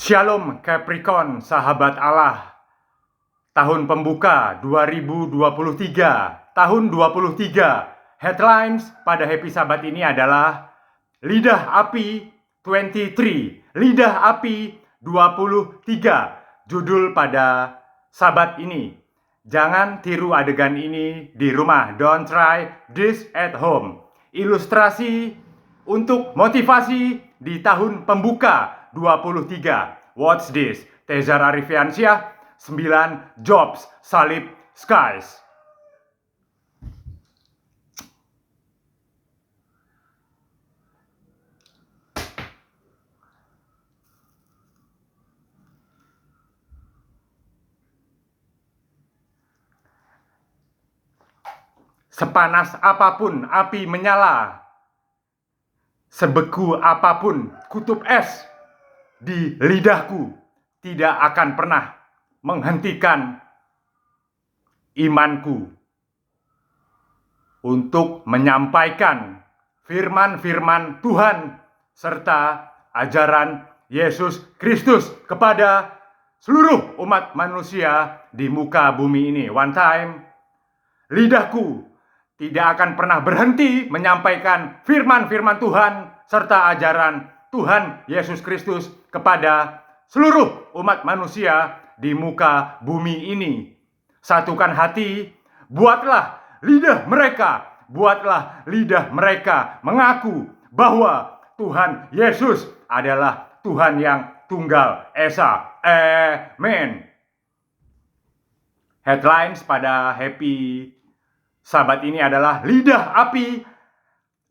Shalom Capricorn, sahabat Allah. Tahun pembuka 2023. Tahun 23. Headlines pada Happy Sabat ini adalah Lidah Api 23. Lidah Api 23. Judul pada Sabat ini. Jangan tiru adegan ini di rumah. Don't try this at home. Ilustrasi untuk motivasi di tahun pembuka 23. Watch this. Tezar Arifiansyah, 9 Jobs, Salib Skies. Sepanas apapun api menyala, sebeku apapun kutub es di lidahku, tidak akan pernah menghentikan imanku untuk menyampaikan firman-firman Tuhan serta ajaran Yesus Kristus kepada seluruh umat manusia di muka bumi ini. One time, lidahku tidak akan pernah berhenti menyampaikan firman-firman Tuhan serta ajaran Tuhan Yesus Kristus kepada seluruh umat manusia di muka bumi ini. Satukan hati, buatlah lidah mereka mengaku bahwa Tuhan Yesus adalah Tuhan yang tunggal esa. Amen. Headlines pada Happy Sabat ini adalah Lidah Api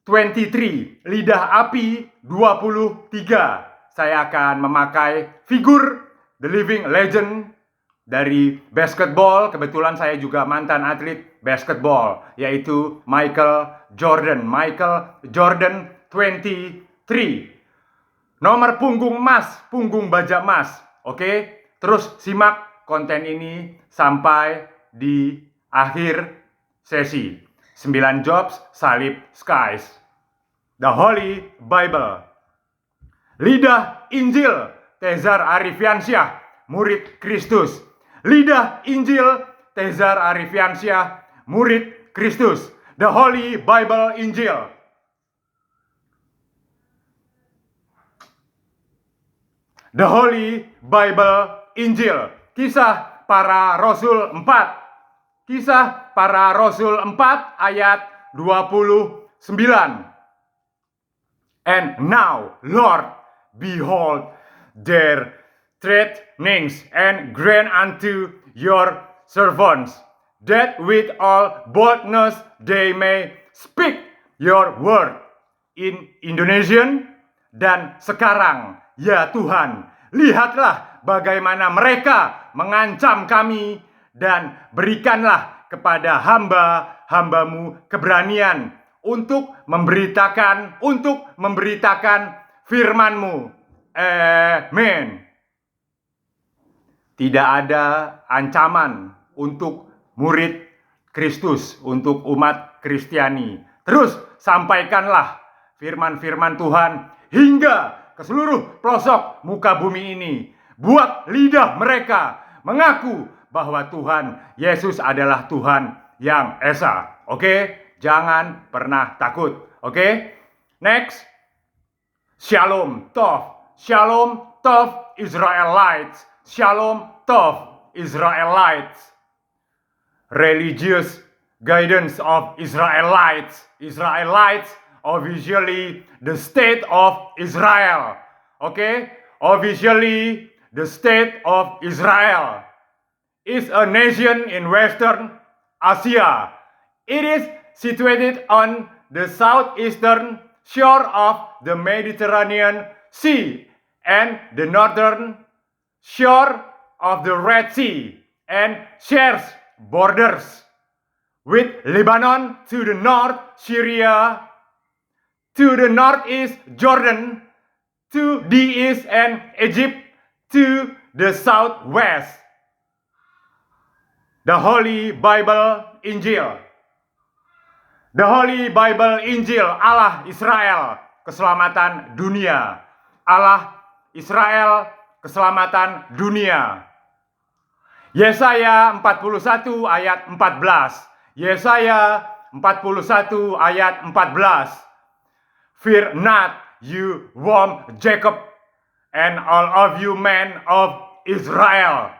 23, Lidah Api 23. Saya akan memakai figur The Living Legend dari basketball. Kebetulan saya juga mantan atlet basketball, yaitu Michael Jordan. Michael Jordan 23. Nomor punggung emas, punggung baja emas. Oke, terus simak konten ini sampai di akhir sesi. 9 Jobs, Salib Skies. The Holy Bible. Lidah Injil, Tezar Arifiansyah, murid Kristus. Lidah Injil, Tezar Arifiansyah, murid Kristus. The Holy Bible Injil. The Holy Bible Injil. Kisah Para Rasul 4. Kisah Para Rasul 4 ayat 29. And now, Lord, behold their threatenings, and grant unto your servants that with all boldness they may speak your word. In Indonesian, dan sekarang, ya Tuhan, lihatlah bagaimana mereka mengancam kami, dan berikanlah kepada hamba-hambamu keberanian untuk memberitakan firman-Mu. Amen. Tidak ada ancaman untuk murid Kristus, untuk umat Kristiani. Terus sampaikanlah firman-firman Tuhan hingga ke seluruh pelosok muka bumi ini. Buat lidah mereka mengaku bahwa Tuhan Yesus adalah Tuhan yang esa. Oke? Jangan pernah takut. Oke? Next. Shalom Tov. Shalom Tov Israelites. Shalom Tov Israelites. Religious guidance of Israelites. Israelites, officially the state of Israel. Okay? Officially the state of Israel is a nation in Western Asia. It is situated on the southeastern shore of the Mediterranean Sea and the northern shore of the Red Sea, and shares borders with Lebanon to the north, Syria to the northeast, Jordan to the east, and Egypt to the southwest. The Holy Bible Injil. The Holy Bible Injil, Allah Israel, keselamatan dunia. Allah Israel, keselamatan dunia. Yesaya 41 ayat 14. Yesaya 41 ayat 14. Fear not, you worm Jacob, and all of you men of Israel.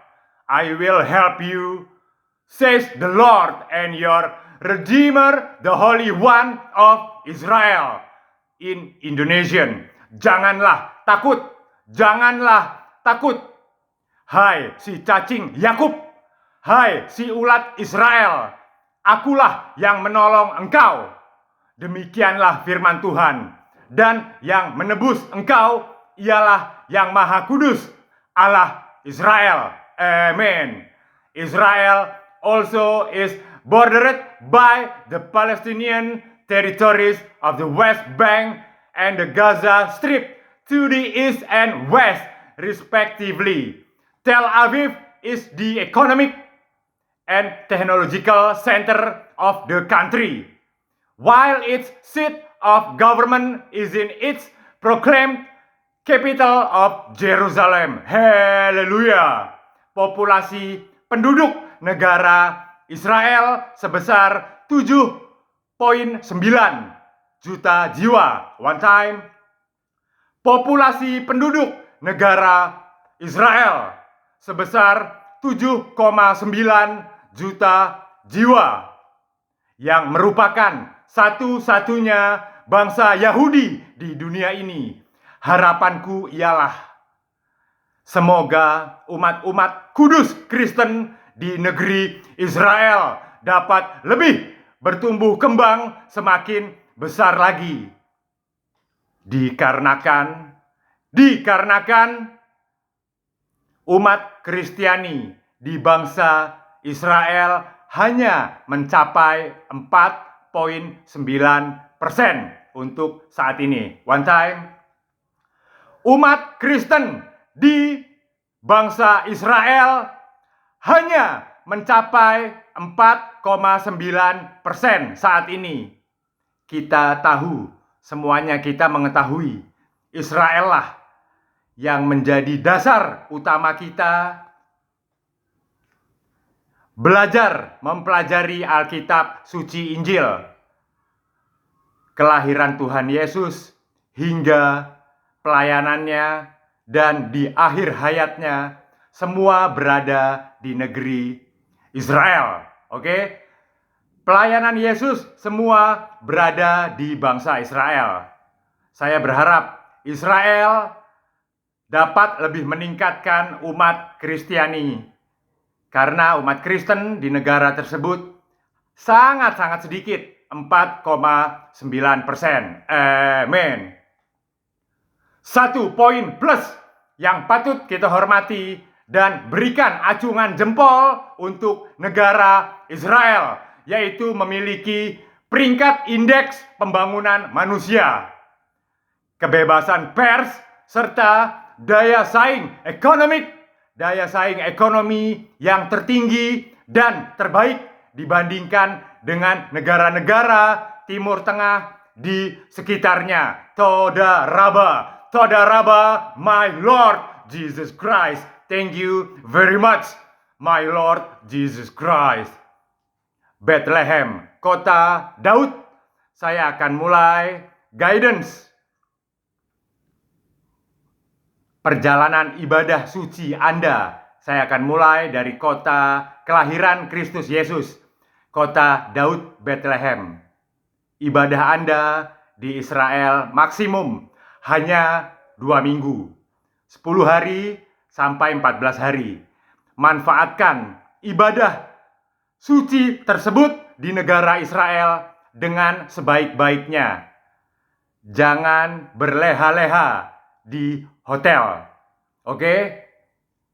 I will help you, says the Lord, and your Redeemer, the Holy One of Israel. In Indonesian, janganlah takut, janganlah takut. Hai si cacing Yakub, hai si ulat Israel, akulah yang menolong engkau. Demikianlah firman Tuhan. Dan yang menebus engkau ialah yang Maha Kudus, Allah Israel. Amen. Israel also is bordered by the Palestinian territories of the West Bank and the Gaza Strip to the east and west, respectively. Tel Aviv is the economic and technological center of the country, while its seat of government is in its proclaimed capital of Jerusalem. Haleluya. Populasi penduduk negara Israel sebesar 7,9 juta jiwa. One time. Populasi penduduk negara Israel sebesar 7,9 juta jiwa, yang merupakan satu-satunya bangsa Yahudi di dunia ini. Harapanku ialah semoga umat-umat kudus Kristen di negeri Israel dapat lebih bertumbuh kembang semakin besar lagi. Dikarenakan umat Kristiani di bangsa Israel hanya mencapai 4,9% untuk saat ini. One time. Umat Kristen di bangsa Israel hanya mencapai 4,9% saat ini. Kita tahu, semuanya kita mengetahui, Israel lah yang menjadi dasar utama kita belajar mempelajari Alkitab suci Injil, kelahiran Tuhan Yesus hingga pelayanannya, dan di akhir hayatnya semua berada di negeri Israel. Oke? Pelayanan Yesus semua berada di bangsa Israel. Saya berharap Israel dapat lebih meningkatkan umat Kristiani, karena umat Kristen di negara tersebut sangat-sangat sedikit, 4,9%. Amen. Satu poin plus yang patut kita hormati dan berikan acungan jempol untuk negara Israel, yaitu memiliki peringkat indeks pembangunan manusia, kebebasan pers, serta daya saing ekonomi yang tertinggi dan terbaik dibandingkan dengan negara-negara Timur Tengah di sekitarnya. Toda Raba, my Lord Jesus Christ. Thank you very much, my Lord Jesus Christ. Bethlehem, kota Daud. Saya akan mulai guidance perjalanan ibadah suci Anda. Saya akan mulai dari kota kelahiran Kristus Yesus, kota Daud, Bethlehem. Ibadah Anda di Israel maksimum hanya 2 minggu, 10 hari sampai 14 hari. Manfaatkan ibadah suci tersebut di negara Israel dengan sebaik-baiknya. Jangan berleha-leha di hotel. Oke?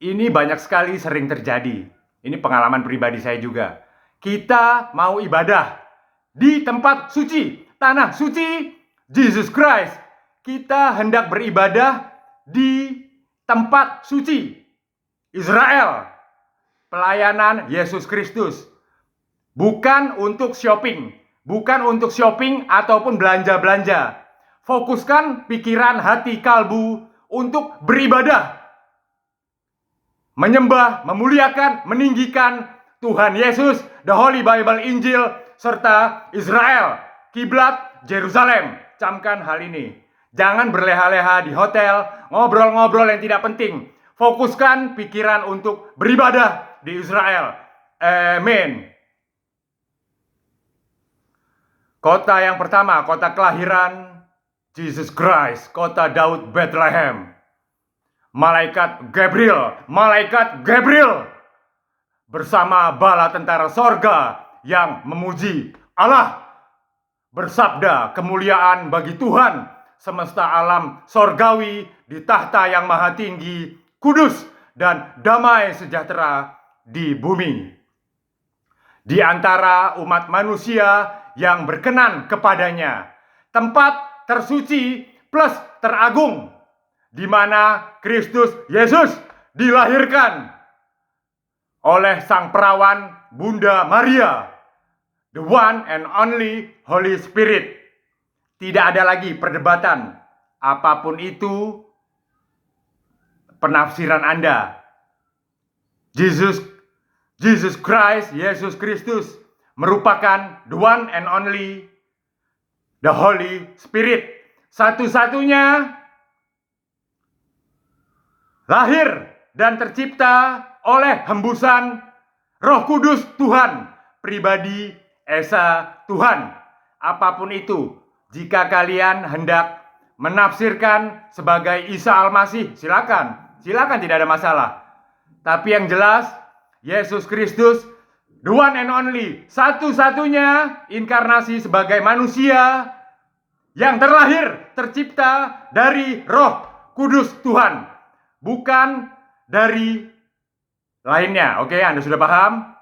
Ini banyak sekali sering terjadi. Ini pengalaman pribadi saya juga. Kita mau ibadah di tempat suci, tanah suci Jesus Christ. Kita hendak beribadah di tempat suci Israel, pelayanan Yesus Kristus. Bukan untuk shopping, ataupun belanja-belanja. Fokuskan pikiran, hati, kalbu untuk beribadah menyembah, memuliakan, meninggikan Tuhan Yesus, the Holy Bible, Injil, serta Israel, kiblat Yerusalem. Camkan hal ini. Jangan berleha-leha di hotel, ngobrol-ngobrol yang tidak penting. Fokuskan pikiran untuk beribadah di Israel. Amin. Kota yang pertama, kota kelahiran Jesus Christ, kota Daud, Bethlehem. Malaikat Gabriel bersama bala tentara sorga yang memuji Allah, bersabda, kemuliaan bagi Tuhan semesta alam sorgawi di tahta yang maha tinggi, kudus dan damai sejahtera di bumi. Di antara umat manusia yang berkenan kepadanya, tempat tersuci plus teragung, di mana Kristus Yesus dilahirkan oleh sang perawan Bunda Maria, the one and only Holy Spirit. Tidak ada lagi perdebatan, apapun itu penafsiran Anda. Jesus Christ, Yesus Kristus merupakan the one and only the Holy Spirit. Satu-satunya lahir dan tercipta oleh hembusan Roh Kudus Tuhan, pribadi Esa Tuhan. Apapun itu, jika kalian hendak menafsirkan sebagai Isa Al-Masih, silakan tidak ada masalah. Tapi yang jelas, Yesus Kristus, the one and only, satu-satunya inkarnasi sebagai manusia yang terlahir, tercipta dari Roh Kudus Tuhan, bukan dari lainnya. Oke, Anda sudah paham?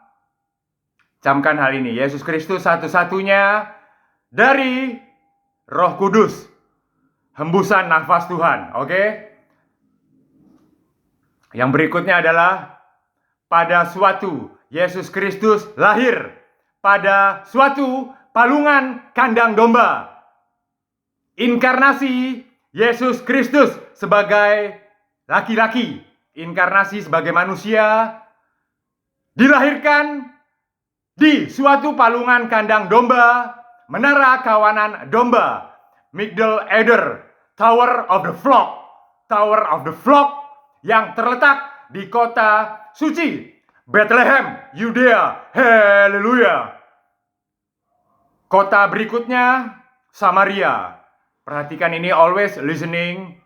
Camkan hal ini. Yesus Kristus satu-satunya dari Roh Kudus, hembusan nafas Tuhan. Oke? Yang berikutnya adalah pada suatu Yesus Kristus lahir pada suatu palungan kandang domba. Inkarnasi Yesus Kristus sebagai laki-laki, inkarnasi sebagai manusia, dilahirkan di suatu palungan kandang domba, menara kawanan domba, Migdal Eder, Tower of the Flock, yang terletak di kota suci Bethlehem, Yudea. Haleluya. Kota berikutnya Samaria. Perhatikan ini, always listening,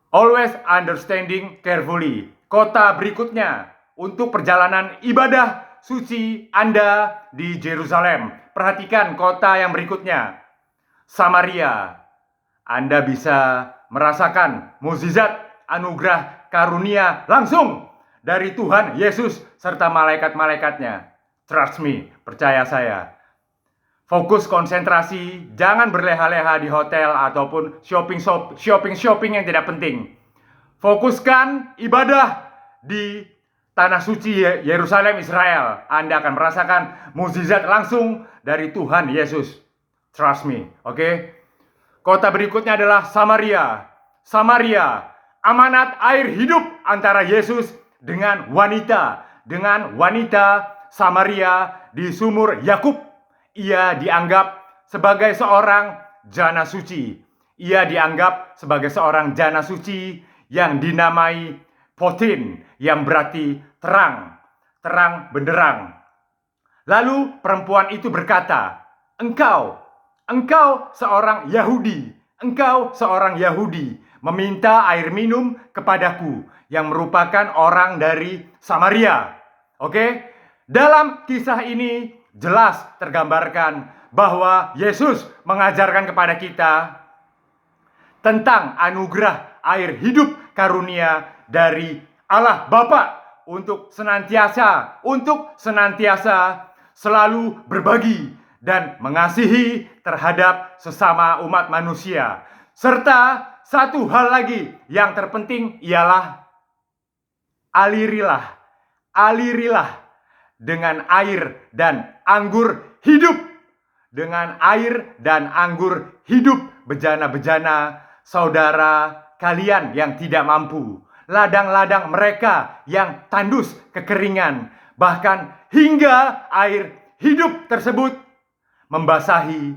always understanding carefully. Kota berikutnya untuk perjalanan ibadah suci Anda di Yerusalem. Perhatikan kota yang berikutnya, Samaria. Anda bisa merasakan mukjizat, anugerah, karunia langsung dari Tuhan Yesus serta malaikat-malaikatnya. Trust me, percaya saya. Fokus konsentrasi, jangan berleha-leha di hotel ataupun shopping yang tidak penting. Fokuskan ibadah di tanah suci Yerusalem, Israel. Anda akan merasakan mukjizat langsung dari Tuhan Yesus. Trust me, oke? Kota berikutnya adalah Samaria. Samaria, amanat air hidup antara Yesus dengan wanita. Samaria di sumur Yakub. Ia dianggap sebagai seorang jana suci. Ia dianggap sebagai seorang jana suci yang dinamai Potin, yang berarti terang benderang. Lalu perempuan itu berkata, engkau seorang Yahudi, meminta air minum kepadaku yang merupakan orang dari Samaria. Oke? Dalam kisah ini jelas tergambarkan bahwa Yesus mengajarkan kepada kita tentang anugerah air hidup karunia dari Allah Bapa untuk senantiasa selalu berbagi dan mengasihi terhadap sesama umat manusia. Serta satu hal lagi yang terpenting ialah alirilah dengan air dan anggur hidup. Dengan air dan anggur hidup bejana-bejana saudara kalian yang tidak mampu. ladang-ladang mereka yang tandus kekeringan, bahkan hingga air hidup tersebut membasahi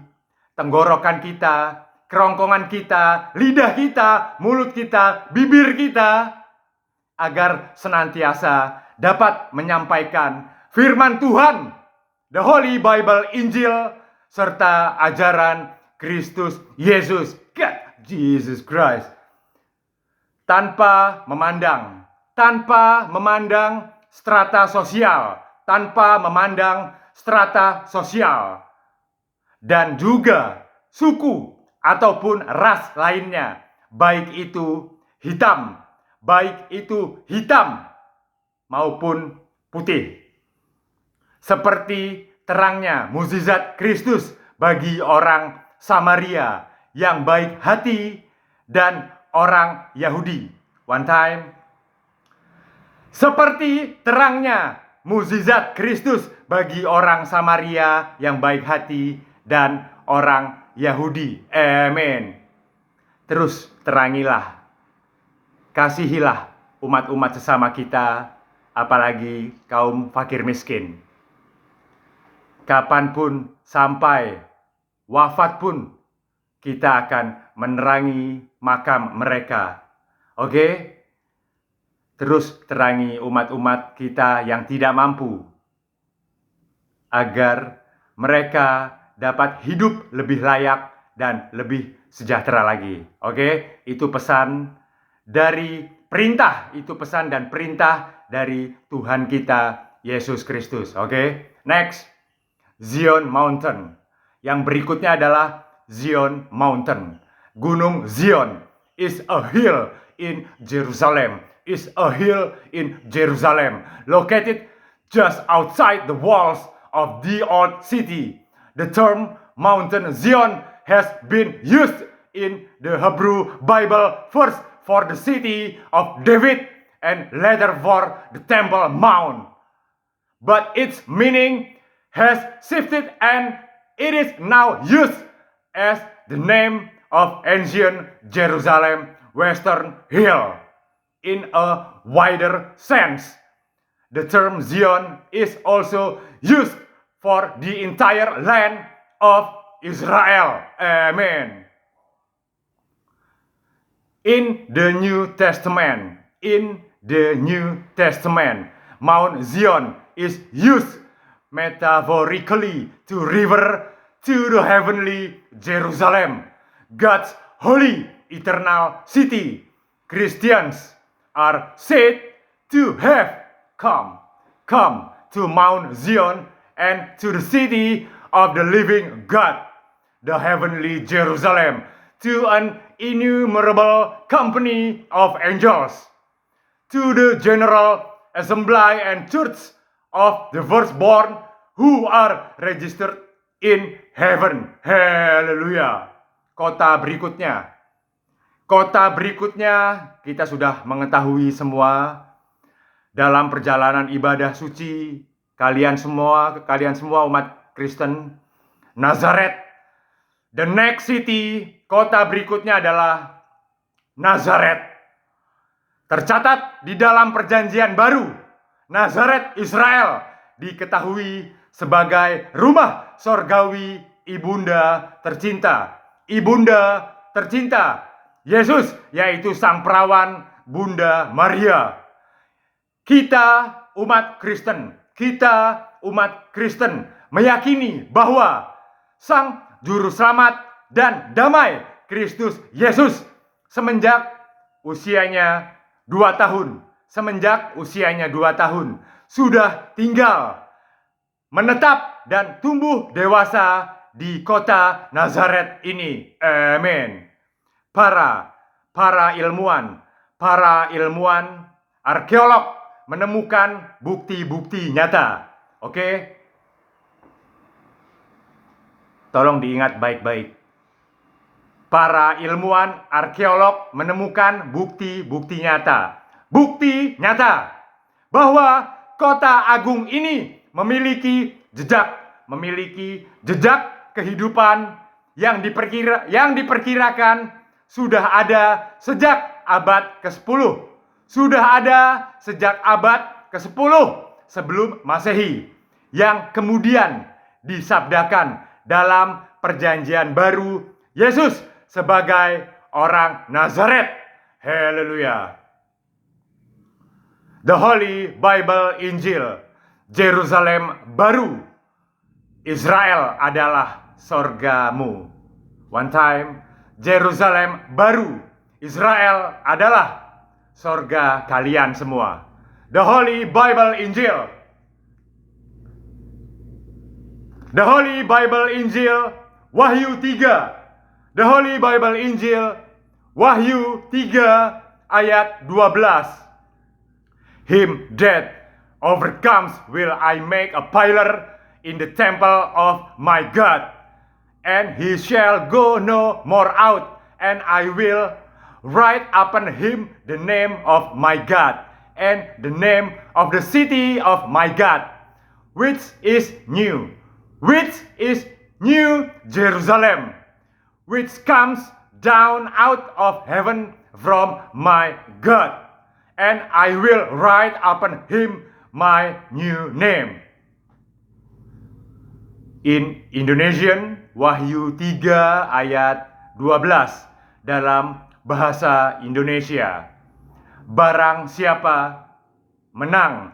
tenggorokan kita, kerongkongan kita, lidah kita, mulut kita, bibir kita, agar senantiasa dapat menyampaikan firman Tuhan, the Holy Bible, Injil, serta ajaran Kristus Yesus, God, Jesus Christ. Tanpa memandang strata sosial, dan juga suku ataupun ras lainnya, baik itu hitam maupun putih. Seperti terangnya mukjizat Kristus bagi orang Samaria yang baik hati dan orang Yahudi. One time. Seperti terangnya mukjizat Kristus bagi orang Samaria yang baik hati dan orang Yahudi. Amin. Terus terangilah, kasihilah umat-umat sesama kita, apalagi kaum fakir miskin. Kapanpun, sampai wafat pun, kita akan menerangi makam mereka. Oke? Terus terangi umat-umat kita yang tidak mampu, agar mereka dapat hidup lebih layak dan lebih sejahtera lagi. Oke? Itu pesan dan perintah dari Tuhan kita Yesus Kristus. Oke? Next, Zion Mountain. Yang berikutnya adalah Zion Mountain. Gunung Zion is a hill in Jerusalem. Located just outside the walls of the old city. The term Mountain Zion has been used in the Hebrew Bible first for the city of David and later for the Temple Mount. But its meaning has shifted and it is now used as the name of ancient Jerusalem Western Hill. In a wider sense, the term Zion is also used for the entire land of Israel. Amen. In the New Testament, Mount Zion is used metaphorically to refer to the heavenly Jerusalem, God's holy eternal city. Christians are said to have come to Mount Zion and to the city of the living God, the heavenly Jerusalem, to an innumerable company of angels, to the general assembly and church of the firstborn who are registered in heaven. Haleluya. Kota berikutnya kita sudah mengetahui semua dalam perjalanan ibadah suci kalian semua umat Kristen, Nazaret. The next city, kota berikutnya adalah Nazaret. Tercatat di dalam perjanjian baru, Nazaret Israel diketahui sebagai rumah sorgawi ibunda tercinta Yesus, yaitu sang perawan Bunda Maria. Kita umat Kristen meyakini bahwa sang juru selamat dan damai Kristus Yesus semenjak usianya 2 tahun sudah tinggal, menetap dan tumbuh dewasa di kota Nazaret ini. Amin. Para ilmuwan, arkeolog menemukan bukti-bukti nyata. Oke? Tolong diingat baik-baik. Para ilmuwan arkeolog menemukan bukti-bukti nyata. Bukti nyata bahwa kota agung ini memiliki jejak kehidupan yang diperkirakan sudah ada sejak abad ke-10 sudah ada sejak abad ke-10 sebelum Masehi, yang kemudian disabdakan dalam Perjanjian Baru Yesus sebagai orang Nazaret. Haleluya. The Holy Bible Injil, Yerusalem baru, Israel adalah sorgamu. One time, Yerusalem baru, Israel adalah sorga kalian semua. The Holy Bible Injil, The Holy Bible Injil, Wahyu 3. The Holy Bible Injil, Wahyu 3 ayat 12. Him that overcomes will I make a pillar in the temple of my God, and he shall go no more out, and I will write upon him the name of my God, and the name of the city of my God, which is New Jerusalem, which comes down out of heaven from my God, and I will write upon him my new name. In Indonesian, Wahyu 3 ayat 12 dalam bahasa Indonesia. Barang siapa menang,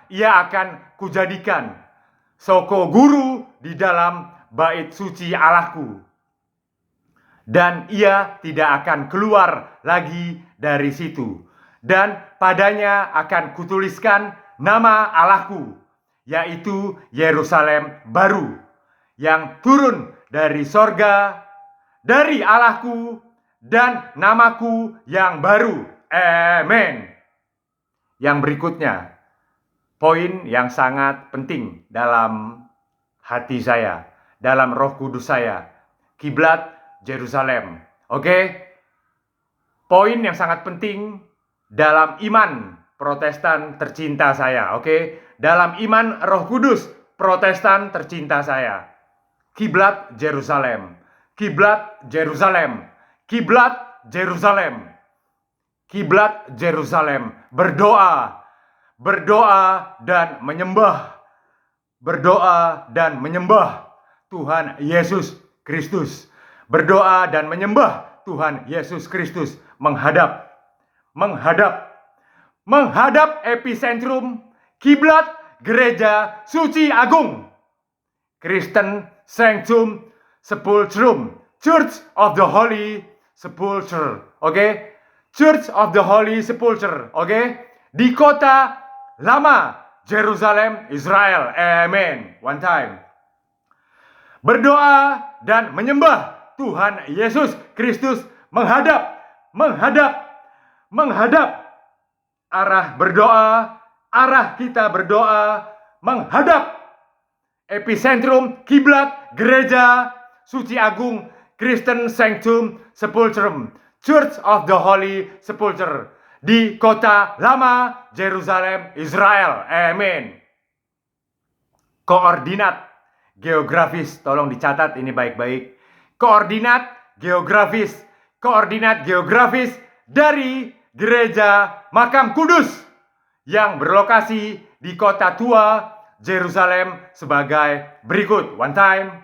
ia akan kujadikan soko guru di dalam bait suci Allahku, dan ia tidak akan keluar lagi dari situ. Dan padanya akan kutuliskan nama Allahku, yaitu Yerusalem baru, yang turun dari sorga, dari Allahku, dan namaku yang baru. Amen. Yang berikutnya, poin yang sangat penting dalam hati saya, dalam Roh Kudus saya, kiblat Yerusalem. Oke? Poin yang sangat penting dalam iman Protestan tercinta saya. Oke? Dalam iman Roh Kudus Protestan tercinta saya. Kiblat Yerusalem. Kiblat Yerusalem. Kiblat Yerusalem. Kiblat Yerusalem. Berdoa dan menyembah. Berdoa dan menyembah Tuhan Yesus Kristus. Berdoa dan menyembah Tuhan Yesus Kristus. Menghadap epicentrum kiblat Gereja Suci Agung, Kristen Sanctum Sepulchrum, Church of the Holy Sepulchre. Oke? Church of the Holy Sepulchre. Oke? Di kota lama Jerusalem, Israel. Amen. One time. Berdoa dan menyembah Tuhan Yesus Kristus, menghadap arah kita berdoa menghadap epicentrum kiblat Gereja Suci Agung, Kristen Sanctum Sepulchrum, Church of the Holy Sepulchre, di kota lama Jerusalem, Israel. Amen. Koordinat geografis, tolong dicatat ini baik-baik. Koordinat geografis dari Gereja Makam Kudus yang berlokasi di kota tua Yerusalem sebagai berikut. One time.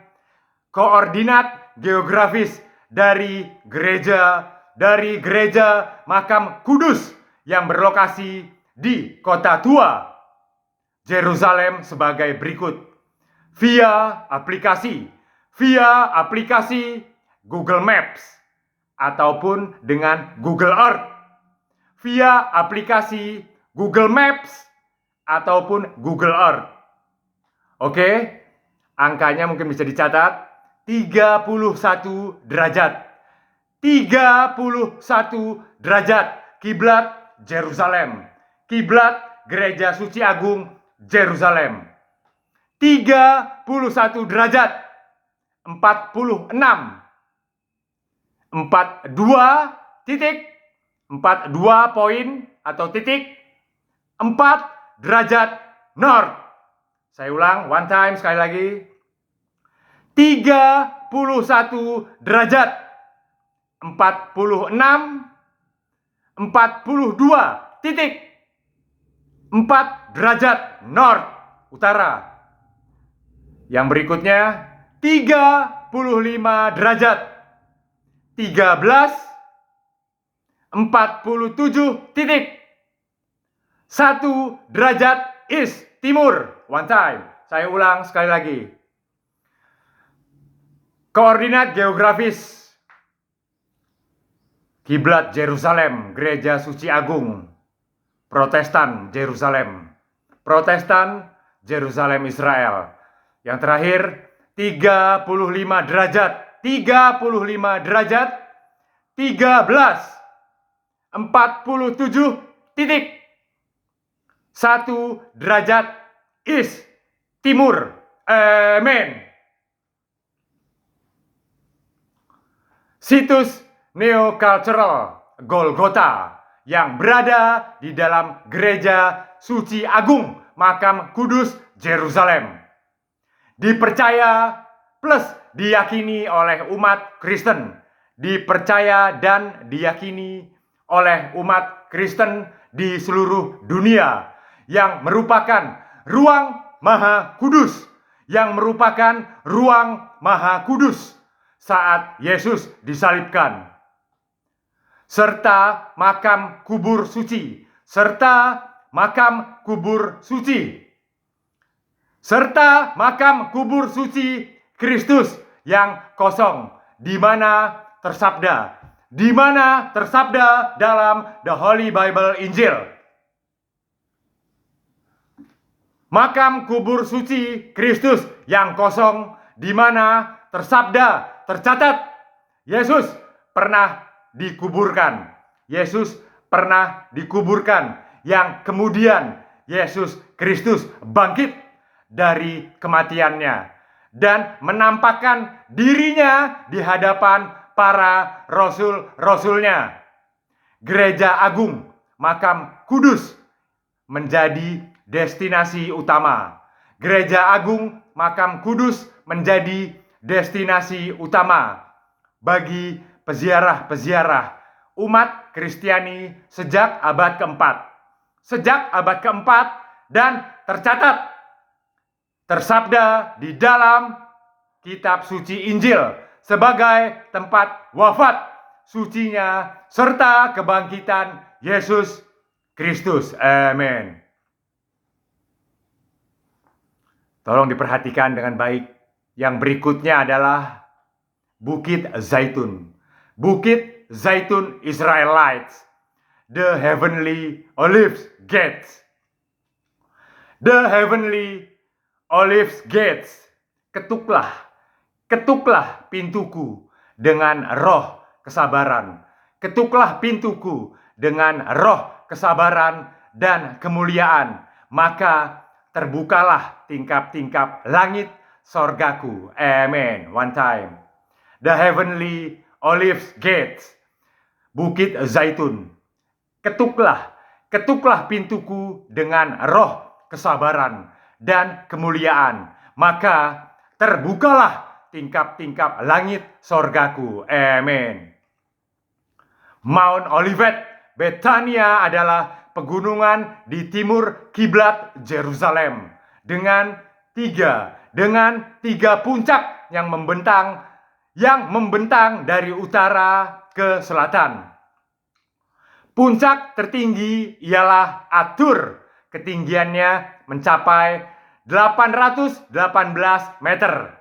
Koordinat geografis dari Gereja Makam Kudus yang berlokasi di kota tua Yerusalem sebagai berikut. Via aplikasi Google Maps ataupun dengan Google Earth. Via aplikasi Google Maps ataupun Google Earth. Oke? Angkanya mungkin bisa dicatat. 31 derajat. 31 derajat kiblat Yerusalem. Kiblat Gereja Suci Agung Yerusalem. 31 derajat 46 42 poin atau titik 4 derajat north. Saya ulang, one time, sekali lagi. 31 derajat 46 42.4 derajat north utara. Yang berikutnya 35 derajat 13.47.1 derajat east timur. One time. Saya ulang sekali lagi. Koordinat geografis kiblat Yerusalem, Gereja Suci Agung, Protestan Yerusalem, Protestan Yerusalem Israel. Yang terakhir 35 derajat 13.47.1 derajat east timur. Amin. Situs neocultural Golgota yang berada di dalam Gereja Suci Agung Makam Kudus Yerusalem. Dipercaya plus diyakini oleh umat Kristen. Dipercaya dan diyakini oleh umat Kristen di seluruh dunia, yang merupakan ruang maha kudus, yang merupakan ruang maha kudus saat Yesus disalibkan, serta makam kubur suci, serta makam kubur suci, serta makam kubur suci Kristus yang kosong, di mana tersabda dalam The Holy Bible Injil. Makam kubur suci Kristus yang kosong, di mana tersabda, tercatat, Yesus pernah dikuburkan. Yesus pernah dikuburkan, yang kemudian Yesus Kristus bangkit dari kematiannya dan menampakkan dirinya di hadapan para rasul-rasulnya. Gereja Agung Makam Kudus menjadi destinasi utama. Gereja Agung Makam Kudus menjadi destinasi utama bagi peziarah-peziarah umat Kristiani sejak abad keempat. Sejak abad keempat, dan tercatat, tersabda di dalam kitab suci Injil sebagai tempat wafat sucinya serta kebangkitan Yesus Kristus. Amin. Tolong diperhatikan dengan baik. Yang berikutnya adalah Bukit Zaitun. Bukit Zaitun Israelites. The Heavenly Olives Gates. The Heavenly Olives Gates. Ketuklah, ketuklah pintuku dengan roh kesabaran. Ketuklah pintuku dengan roh kesabaran dan kemuliaan. Maka terbukalah tingkap-tingkap langit sorgaku. Amen. One time. The Heavenly Olives Gates. Bukit Zaitun. Ketuklah, ketuklah pintuku dengan roh kesabaran dan kemuliaan. Maka terbukalah tingkap-tingkap langit sorgaku. Amen. Mount Olivet, Bethania adalah pegunungan di timur kiblat Yerusalem dengan tiga puncak yang membentang dari utara ke selatan. Puncak tertinggi ialah Atur, ketinggiannya mencapai 818 meter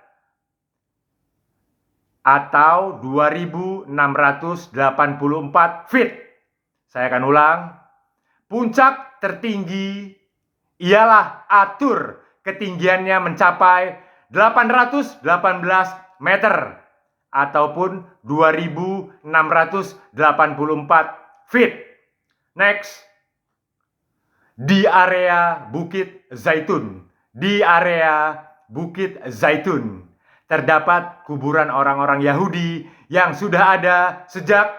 atau 2.684 feet. Saya akan ulang. Puncak tertinggi ialah Atur, ketinggiannya mencapai 818 meter ataupun 2.684 feet. Next, di area Bukit Zaitun, di area Bukit Zaitun terdapat kuburan orang-orang Yahudi yang sudah ada sejak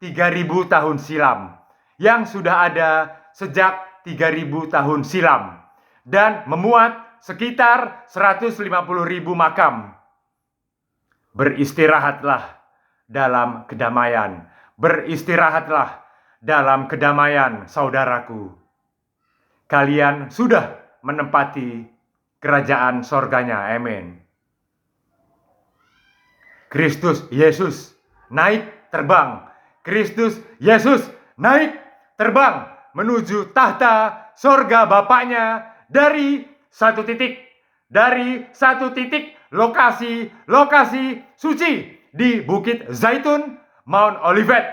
3.000 tahun silam, yang sudah ada sejak 3.000 tahun silam, dan memuat sekitar 150.000 makam. Beristirahatlah dalam kedamaian, beristirahatlah dalam kedamaian, saudaraku. Kalian sudah menempati kerajaan sorganya. Amin. Kristus Yesus naik terbang. Kristus Yesus naik terbang menuju tahta sorga Bapaknya dari satu titik. Dari satu titik lokasi suci di Bukit Zaitun, Mount Olivet,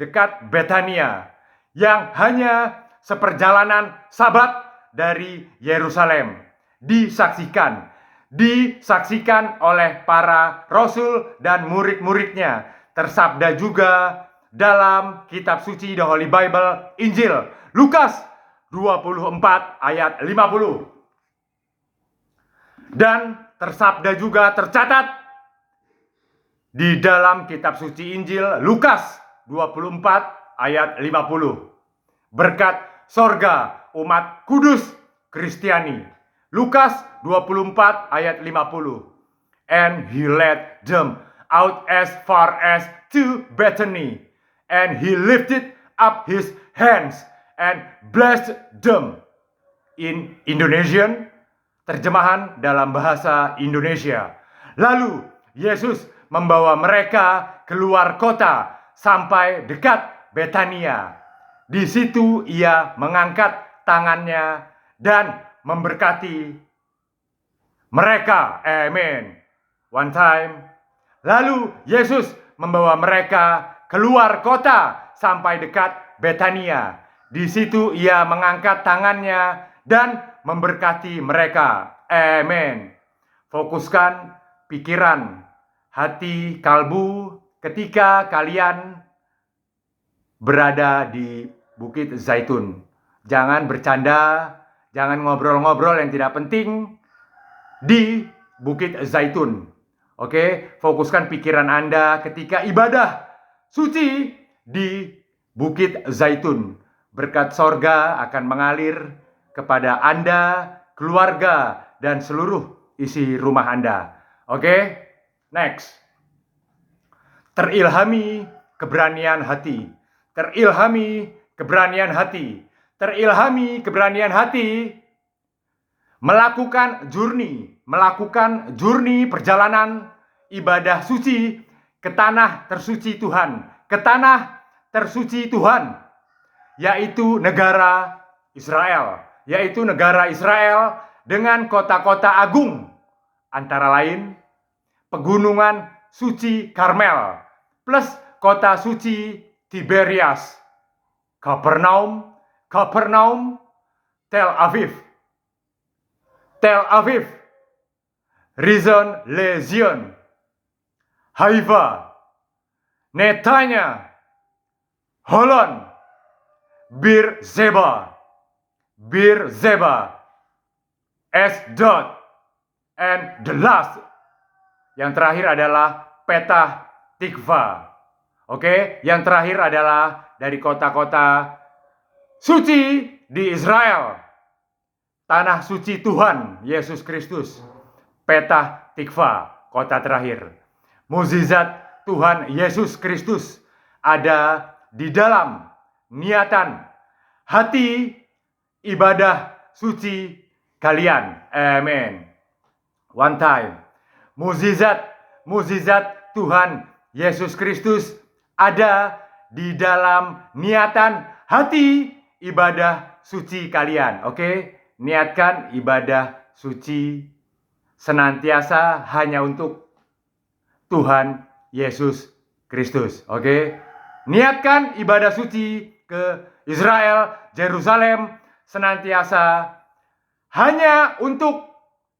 dekat Betania, yang hanya seperjalanan Sabat dari Yerusalem. Disaksikan oleh para rasul dan murid-muridnya. Tersabda juga dalam kitab suci The Holy Bible, Injil Lukas 24 ayat 50. Dan tersabda juga tercatat di dalam kitab suci Injil Lukas 24 ayat 50. Berkat sorga umat kudus Kristiani. Lukas 24 ayat 50. And he led them out as far as to Bethany. And he lifted up his hands and blessed them. In Indonesian, terjemahan dalam bahasa Indonesia. Lalu Yesus membawa mereka keluar kota sampai dekat Betania. Di situ ia mengangkat tangannya dan memberkati mereka. Amin. One time. Lalu Yesus membawa mereka keluar kota sampai dekat Betania. Di situ ia mengangkat tangannya dan memberkati mereka. Amin. Fokuskan pikiran, hati, kalbu ketika kalian berada di Bukit Zaitun. Jangan bercanda, jangan ngobrol-ngobrol yang tidak penting di Bukit Zaitun. Oke, fokuskan pikiran Anda ketika ibadah suci di Bukit Zaitun. Berkat sorga akan mengalir kepada Anda, keluarga, dan seluruh isi rumah Anda. Oke, next. Terilhami keberanian hati. Terilhami keberanian hati. Terilhami keberanian hati. Melakukan journey perjalanan ibadah suci ke tanah tersuci Tuhan. Ke tanah tersuci Tuhan. Yaitu negara Israel. Yaitu negara Israel dengan kota-kota agung. Antara lain, pegunungan suci Karmel. Plus kota suci Tiberias. Kapernaum, Tel Aviv, Rishon LeZion, Haifa, Netanya, Holon, Beerzeba, Ashdod, and the last, yang terakhir adalah Petah Tikva. Oke, yang terakhir adalah dari kota-kota suci di Israel. Tanah suci Tuhan Yesus Kristus. Petah Tikva, kota terakhir. Mukjizat Tuhan Yesus Kristus ada di dalam niatan hati ibadah suci kalian. Amin. One time. Mukjizat Tuhan Yesus Kristus ada di dalam niatan hati ibadah suci kalian. Oke? Niatkan ibadah suci senantiasa hanya untuk Tuhan Yesus Kristus. Oke? Niatkan ibadah suci ke Israel, Yerusalem senantiasa hanya untuk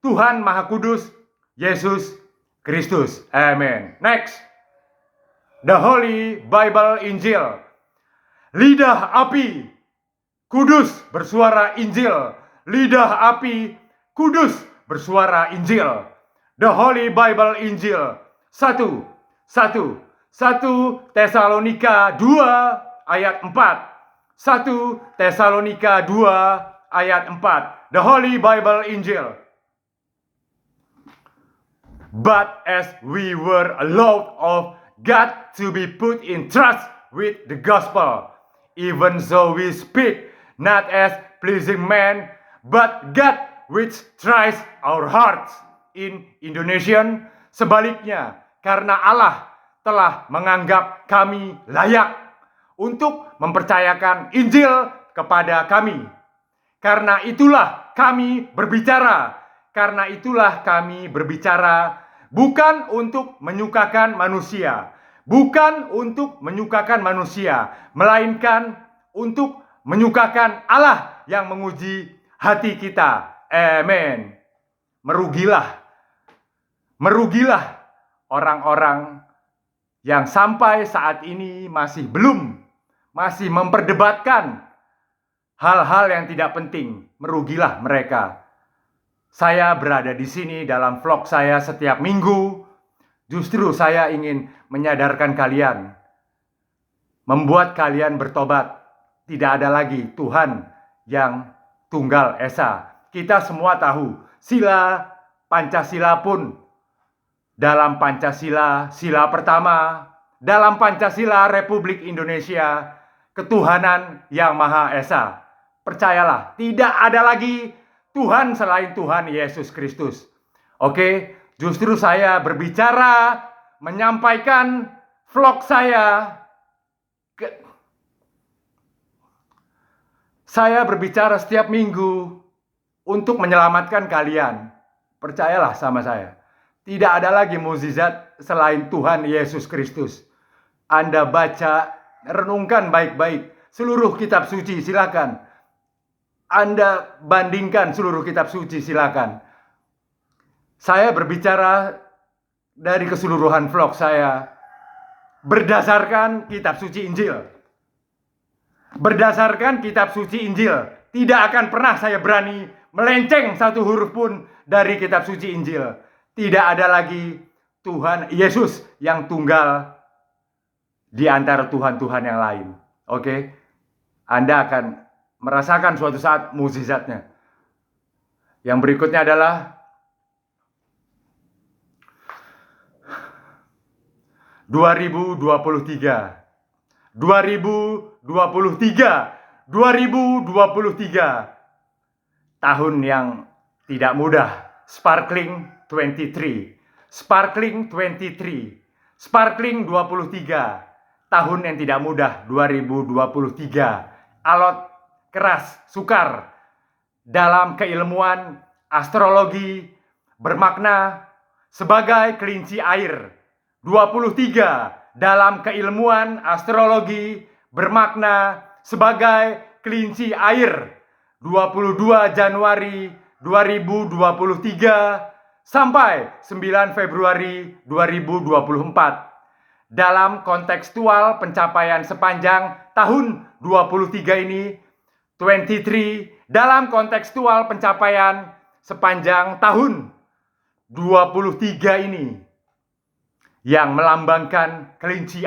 Tuhan Maha Kudus Yesus Kristus. Amin. Next. The Holy Bible Injil. Lidah api kudus bersuara Injil. Lidah api kudus bersuara Injil. The Holy Bible Injil. 1 Tesalonika 2 ayat 4. 1 Tesalonika 2 ayat 4. The Holy Bible Injil. But as we were allowed of God to be put in trust with the gospel, even so we speak, not as pleasing man, but God which tries our hearts. In Indonesian, sebaliknya, karena Allah telah menganggap kami layak untuk mempercayakan Injil kepada kami. Karena itulah kami berbicara. Karena itulah kami berbicara bukan untuk menyukakan manusia. Bukan untuk menyukakan manusia, melainkan untuk menyukakan Allah yang menguji hati kita. Amen. Merugilah orang-orang yang sampai saat ini masih memperdebatkan hal-hal yang tidak penting. Merugilah mereka. Saya berada di sini dalam vlog saya setiap minggu. Justru saya ingin menyadarkan kalian, membuat kalian bertobat. Tidak ada lagi Tuhan yang Tunggal Esa. Kita semua tahu, sila Pancasila pun, dalam Pancasila, sila pertama, dalam Pancasila Republik Indonesia, ketuhanan yang Maha Esa. Percayalah, tidak ada lagi Tuhan selain Tuhan Yesus Kristus. Oke, justru saya berbicara, menyampaikan vlog saya. Saya berbicara setiap minggu untuk menyelamatkan kalian. Percayalah sama saya. Tidak ada lagi mukjizat selain Tuhan Yesus Kristus. Anda baca, renungkan baik-baik seluruh kitab suci, silakan. Anda bandingkan seluruh kitab suci, silakan. Saya berbicara dari keseluruhan vlog saya berdasarkan kitab suci Injil. Berdasarkan kitab suci Injil. Tidak akan pernah saya berani melenceng satu huruf pun dari kitab suci Injil. Tidak ada lagi Tuhan Yesus yang tunggal di antara Tuhan-Tuhan yang lain. Oke? Anda akan merasakan suatu saat mukjizatnya. Yang berikutnya adalah 2023. 2023. Tahun yang tidak mudah. Sparkling 23. Sparkling 23. Sparkling 23. Tahun yang tidak mudah, 2023. Alot, keras, sukar. Dalam keilmuan astrologi bermakna sebagai kelinci air. 23 dalam keilmuan astrologi bermakna sebagai kelinci air. 22 Januari 2023 sampai 9 Februari 2024. Dalam kontekstual pencapaian sepanjang tahun 23 ini, 23 dalam kontekstual pencapaian sepanjang tahun 23 ini yang melambangkan kelinci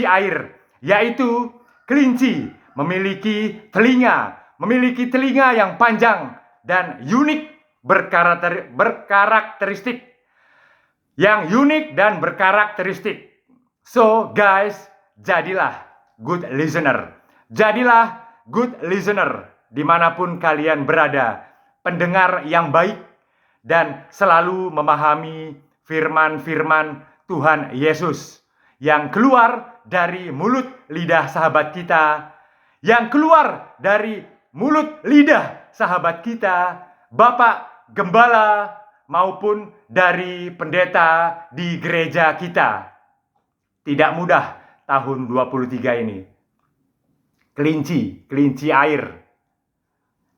air, yaitu kelinci memiliki telinga yang panjang dan unik berkarakteristik. So guys, jadilah good listener. Dimanapun kalian berada, pendengar yang baik dan selalu memahami firman-firman Tuhan Yesus yang keluar dari mulut lidah sahabat kita, Bapak Gembala maupun dari pendeta di gereja kita. Tidak mudah tahun 23 ini. Kelinci air.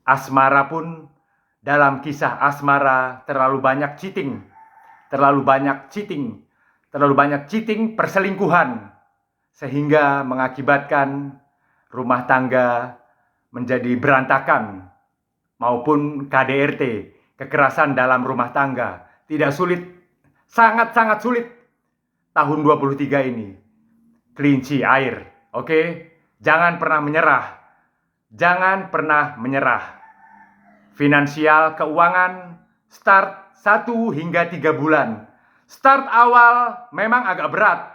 Asmara pun, dalam kisah asmara terlalu banyak cheating, perselingkuhan, sehingga mengakibatkan rumah tangga menjadi berantakan, maupun KDRT, kekerasan dalam rumah tangga. Tidak sulit, sangat-sangat sulit tahun 23 ini. Kelinci air, oke? Jangan pernah menyerah. Finansial, keuangan, start 1 hingga 3 bulan. Start awal memang agak berat.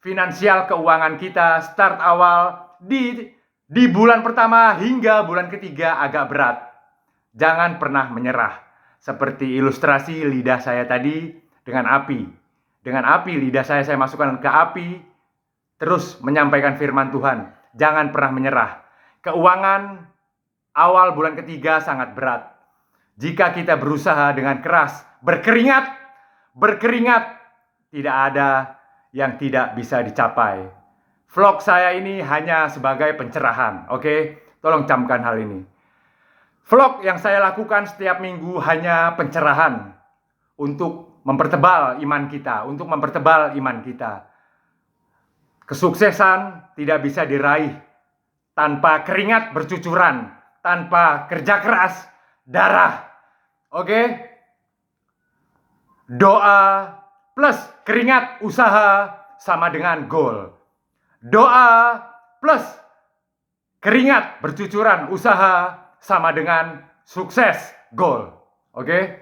finansial keuangan kita start awal di bulan pertama hingga bulan ketiga agak berat. Jangan pernah menyerah. Seperti ilustrasi lidah saya tadi dengan api. Dengan api lidah saya masukkan ke api, terus menyampaikan firman Tuhan. Jangan pernah menyerah. Keuangan awal bulan ketiga sangat berat. Jika kita berusaha dengan keras, berkeringat, tidak ada yang tidak bisa dicapai. Vlog saya ini hanya sebagai pencerahan, oke? Tolong camkan hal ini. Vlog yang saya lakukan setiap minggu hanya pencerahan untuk mempertebal iman kita, Kesuksesan tidak bisa diraih tanpa keringat bercucuran, tanpa kerja keras, darah. Oke? Doa plus keringat usaha sama dengan goal. Doa plus keringat bercucuran usaha sama dengan sukses, goal. Oke?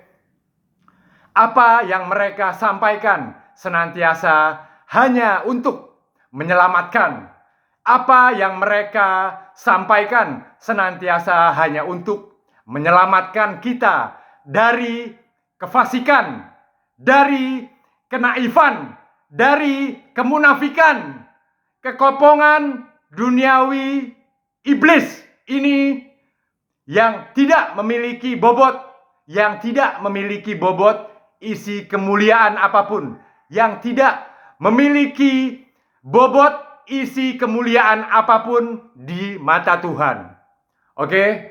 Apa yang mereka sampaikan senantiasa hanya untuk menyelamatkan. Apa yang mereka sampaikan senantiasa hanya untuk menyelamatkan kita dari kefasikan, dari kenaifan, dari kemunafikan, kekopongan duniawi iblis ini yang tidak memiliki bobot isi kemuliaan apapun, yang tidak memiliki bobot isi kemuliaan apapun di mata Tuhan. Oke?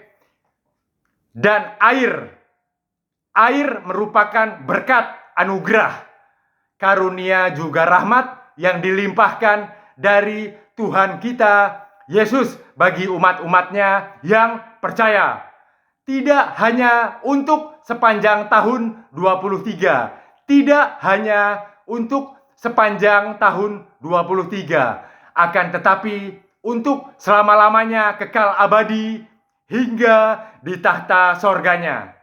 Dan air merupakan berkat, anugerah, karunia juga rahmat yang dilimpahkan dari Tuhan kita Yesus bagi umat-umatnya yang percaya. Tidak hanya untuk sepanjang tahun 23. Tidak hanya untuk sepanjang tahun 23. Akan tetapi untuk selama-lamanya kekal abadi hingga di tahta sorganya.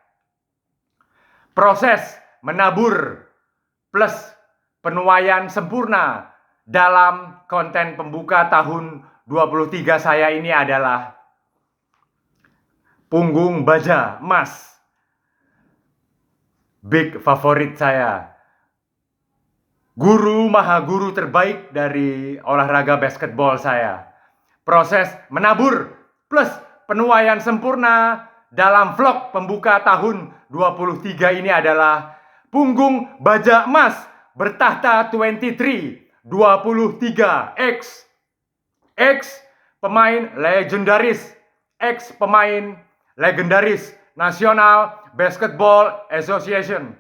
Proses menabur plus penuaian sempurna dalam konten pembuka tahun 23 saya ini adalah punggung baja emas. Big favorit saya. Guru maha guru terbaik dari olahraga basketball saya. Proses menabur plus penuaian sempurna dalam vlog pembuka tahun 23 ini adalah punggung baja emas bertahta 23 X pemain legendaris National Basketball Association,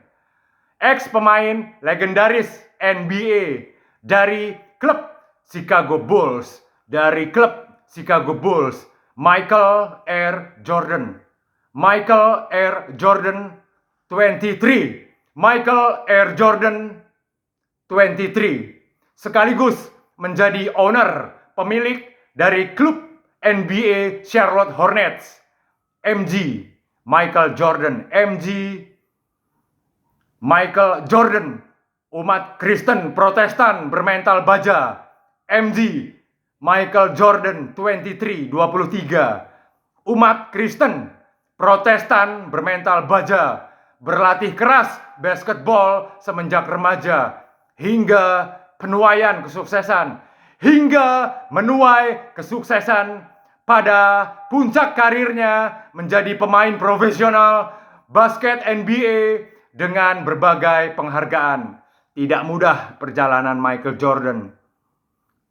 X pemain legendaris NBA dari klub Chicago Bulls, Michael R. Jordan 23, sekaligus menjadi owner, pemilik dari klub NBA Charlotte Hornets, MJ Michael Jordan, umat Kristen Protestan bermental baja, MJ Michael Jordan 23, umat Kristen Protestan bermental baja, berlatih keras basketball semenjak remaja, hingga penuaian kesuksesan, hingga menuai kesuksesan pada puncak karirnya menjadi pemain profesional basket NBA dengan berbagai penghargaan. Tidak mudah perjalanan Michael Jordan.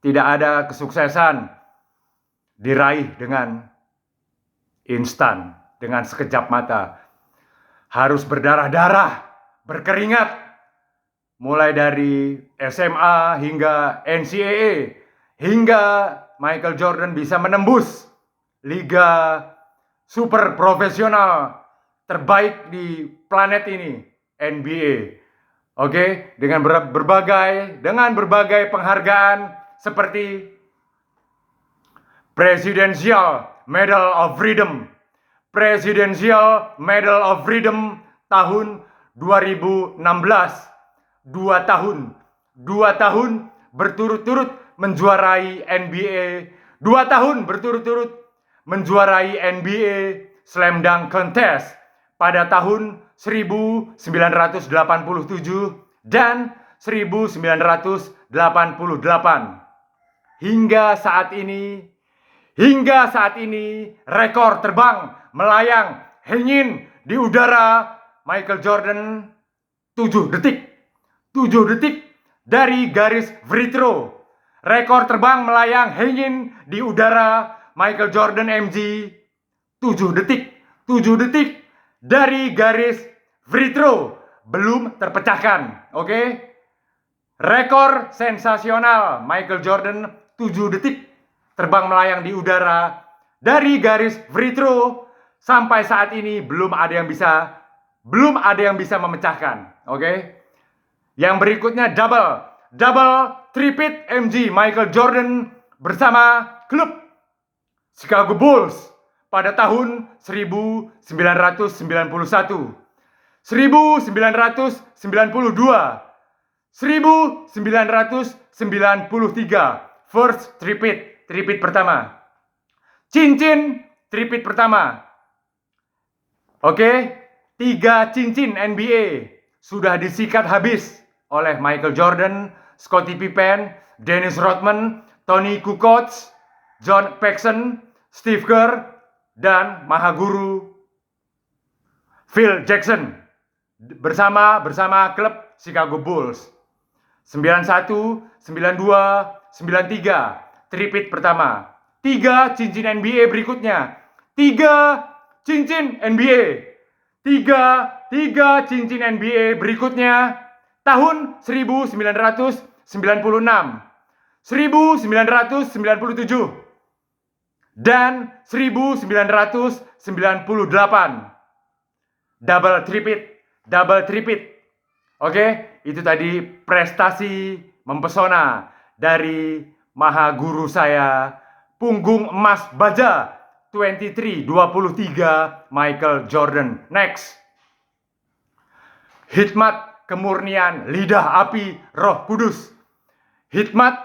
Tidak ada kesuksesan diraih dengan instan, dengan sekejap mata. Harus berdarah-darah, berkeringat, mulai dari SMA hingga NCAA, hingga Michael Jordan bisa menembus liga super profesional terbaik di planet ini, NBA. Oke, dengan berbagai penghargaan seperti Presidential Medal of Freedom tahun 2016. 2 tahun berturut-turut menjuarai NBA, 2 tahun berturut-turut menjuarai NBA Slam Dunk Contest pada tahun 1987 dan 1988. Hingga saat ini rekor terbang melayang hanging di udara Michael Jordan 7 detik dari garis free throw. Rekor terbang melayang hanging di udara Michael Jordan MG 7 detik dari garis free throw belum terpecahkan. Oke? Rekor sensasional Michael Jordan 7 detik terbang melayang di udara dari garis free throw sampai saat ini belum ada yang bisa memecahkan. Oke? Yang berikutnya double three-peat MG Michael Jordan bersama klub Chicago Bulls pada tahun 1991, 1992, 1993, first three-peat pertama. Cincin three-peat pertama. Oke, 3 cincin NBA sudah disikat habis oleh Michael Jordan, Scottie Pippen, Dennis Rodman, Tony Kukoc, John Paxson, Steve Kerr, dan Mahaguru Phil Jackson bersama klub Chicago Bulls. 91, 92, 93, three-peat pertama. 3 cincin NBA berikutnya. 3 cincin NBA. 3 cincin NBA berikutnya tahun 1996, 1997, dan 1998. Double three-peat. Oke, itu tadi prestasi mempesona dari Mahaguru saya, punggung emas baja 23 Michael Jordan. Next. Hikmat kemurnian lidah api Roh Kudus. Hikmat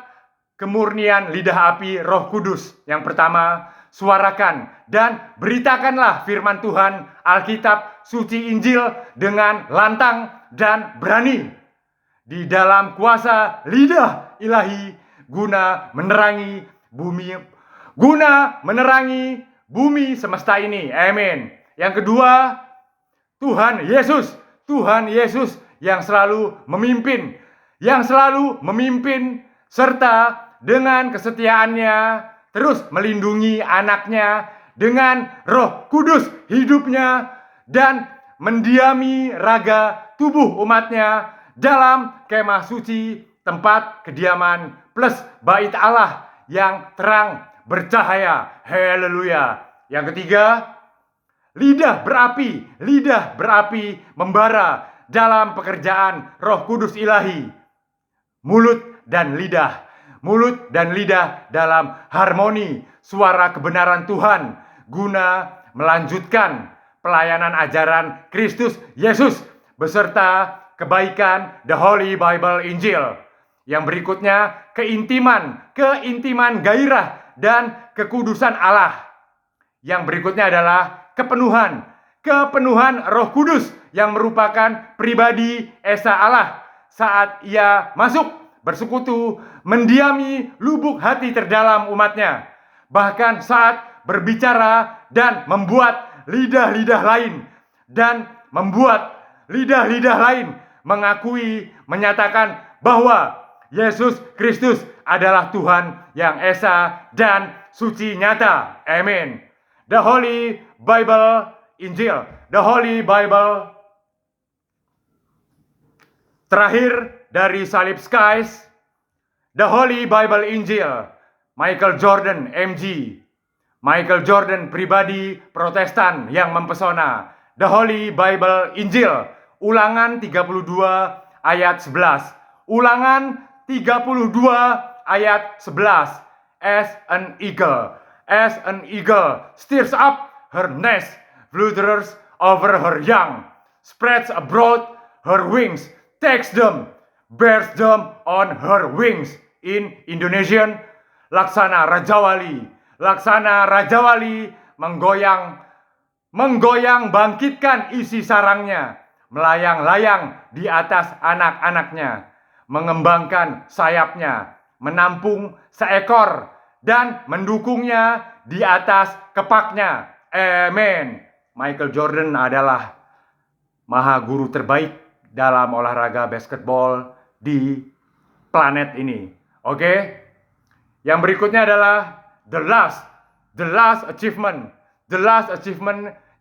kemurnian lidah api Roh Kudus. Yang pertama, suarakan dan beritakanlah firman Tuhan, Alkitab, suci Injil dengan lantang dan berani di dalam kuasa lidah ilahi guna menerangi bumi semesta ini. Amin. Yang kedua, Tuhan Yesus yang selalu memimpin serta dengan kesetiaannya terus melindungi anaknya dengan Roh Kudus hidupnya dan mendiami raga tubuh umatnya dalam kemah suci, tempat kediaman plus bait Allah yang terang bercahaya. Haleluya. Yang ketiga, lidah berapi membara dalam pekerjaan Roh Kudus ilahi. Mulut dan lidah dalam harmoni suara kebenaran Tuhan guna melanjutkan pelayanan ajaran Kristus Yesus beserta kebaikan The Holy Bible Injil. Yang berikutnya, keintiman gairah dan kekudusan Allah. Yang berikutnya adalah kepenuhan Roh Kudus yang merupakan pribadi Esa Allah saat ia masuk bersekutu mendiami lubuk hati terdalam umatnya, bahkan saat berbicara dan membuat lidah-lidah lain menyatakan bahwa Yesus Kristus adalah Tuhan yang Esa dan suci nyata. Amin. The Holy Bible Injil. The Holy Bible. Terakhir dari Salib Skies. The Holy Bible Injil. Michael Jordan MG. Michael Jordan pribadi Protestan yang mempesona. The Holy Bible Injil. Ulangan 32 ayat 11. Ulangan 32 ayat 11. As an eagle stirs up her nest, flutters over her young, spreads abroad her wings, takes them, bears them on her wings in Indonesian, Laksana Rajawali. Laksana Rajawali menggoyang bangkitkan isi sarangnya, melayang-layang di atas anak-anaknya, mengembangkan sayapnya, menampung seekor dan mendukungnya di atas kepaknya. Amin. Michael Jordan adalah maha guru terbaik dalam olahraga basketball di planet ini. Oke? Yang berikutnya adalah the last achievement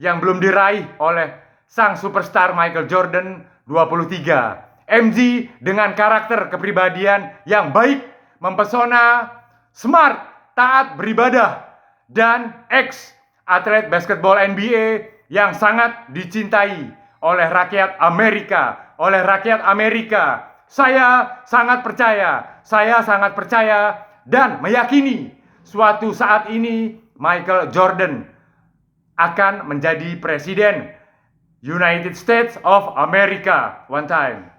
yang belum diraih oleh sang superstar Michael Jordan 23. MJ dengan karakter kepribadian yang baik, mempesona, smart, taat beribadah, dan ex atlet basketball NBA yang sangat dicintai oleh rakyat Amerika. Saya sangat percaya dan meyakini suatu saat ini Michael Jordan akan menjadi presiden United States of America one time.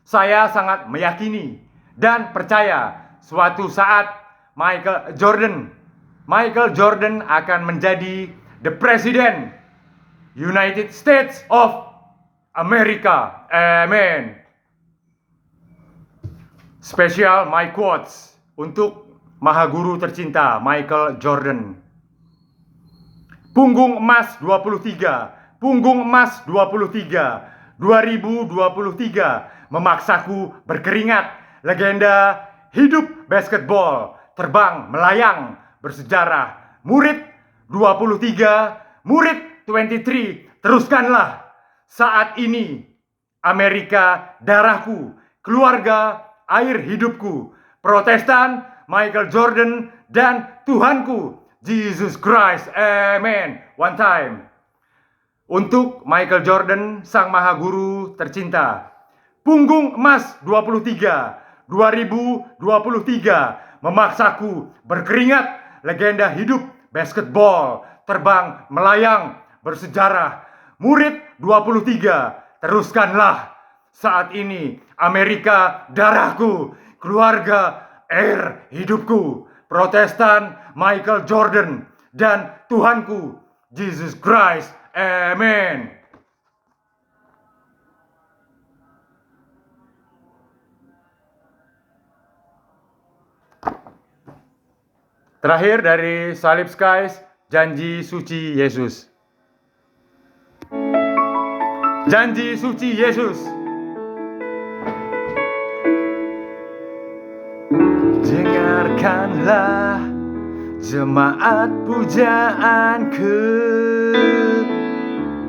Saya sangat meyakini dan percaya suatu saat Michael Jordan akan menjadi the president United States of America. Amen. Special my quotes untuk maha guru tercinta Michael Jordan. Punggung emas 23, 2023 memaksaku berkeringat. Legenda hidup basketball, terbang melayang bersejarah. Murid 23, murid 23, teruskanlah. Saat ini Amerika darahku, keluarga air hidupku, Protestan Michael Jordan, dan Tuhanku Jesus Christ. Amen. One time. Untuk Michael Jordan, sang maha guru tercinta. Punggung emas 2023 memaksaku berkeringat. Legenda hidup basketball, terbang melayang bersejarah. Murid 23, teruskanlah. Saat ini Amerika darahku, keluarga air hidupku, Protestan Michael Jordan, dan Tuhanku Jesus Christ. Amen. Terakhir dari Salib Skies, janji suci Yesus. Janji suci Yesus. Dengarkanlah jemaat pujaanku.